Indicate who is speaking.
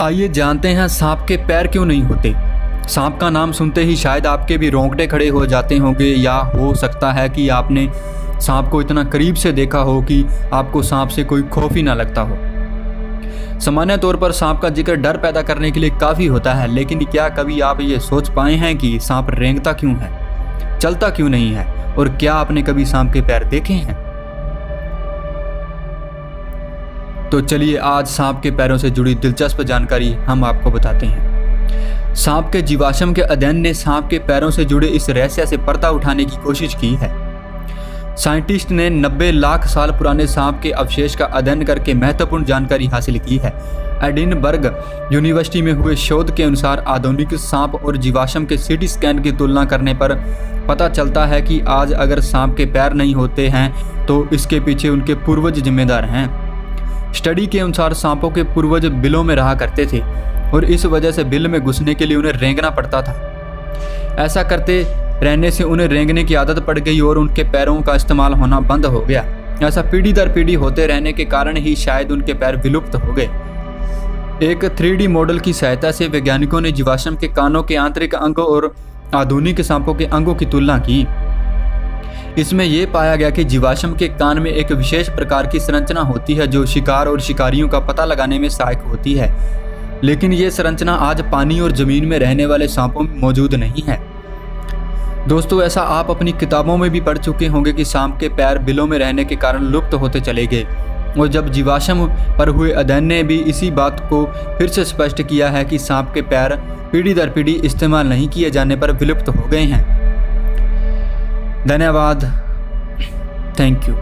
Speaker 1: आइए जानते हैं सांप के पैर क्यों नहीं होते। सांप का नाम सुनते ही शायद आपके भी रोंगटे खड़े हो जाते होंगे, या हो सकता है कि आपने सांप को इतना करीब से देखा हो कि आपको सांप से कोई खौफ ही ना लगता हो। सामान्य तौर पर सांप का जिक्र डर पैदा करने के लिए काफ़ी होता है, लेकिन क्या कभी आप ये सोच पाए हैं कि सांप रेंगता क्यों है, चलता क्यों नहीं है, और क्या आपने कभी सांप के पैर देखे हैं? तो चलिए आज सांप के पैरों से जुड़ी दिलचस्प जानकारी हम आपको बताते हैं। सांप के जीवाश्म के अध्ययन ने सांप के पैरों से जुड़े इस रहस्य से पर्दा उठाने की कोशिश की है। साइंटिस्ट ने 90 लाख साल पुराने सांप के अवशेष का अध्ययन करके महत्वपूर्ण जानकारी हासिल की है। एडिनबर्ग यूनिवर्सिटी में हुए शोध के अनुसार आधुनिक सांप और जीवाश्म के सीटी स्कैन की तुलना करने पर पता चलता है कि आज अगर सांप के पैर नहीं होते हैं तो इसके पीछे उनके पूर्वज जिम्मेदार हैं। स्टडी के अनुसार सांपों के पूर्वज बिलों में रहा करते थे और इस वजह से बिल में घुसने के लिए उन्हें रेंगना पड़ता था। ऐसा करते रहने से उन्हें रेंगने की आदत पड़ गई और उनके पैरों का इस्तेमाल होना बंद हो गया। ऐसा पीढ़ी दर पीढ़ी होते रहने के कारण ही शायद उनके पैर विलुप्त हो गए। एक 3D मॉडल की सहायता से वैज्ञानिकों ने जीवाश्म के कानों के आंतरिक अंगों और आधुनिक सांपों के अंगों की तुलना की। इसमें यह पाया गया कि जीवाश्म के कान में एक विशेष प्रकार की संरचना होती है जो शिकार और शिकारियों का पता लगाने में सहायक होती है, लेकिन ये संरचना आज पानी और जमीन में रहने वाले सांपों में मौजूद नहीं है। दोस्तों, ऐसा आप अपनी किताबों में भी पढ़ चुके होंगे कि सांप के पैर बिलों में रहने के कारण लुप्त होते चले गए, और जब जीवाश्म पर हुए अध्ययन ने भी इसी बात को फिर से स्पष्ट किया है कि सांप के पैर पीढ़ी दर पीढ़ी इस्तेमाल नहीं किए जाने पर विलुप्त हो गए हैं। धन्यवाद। Thank you.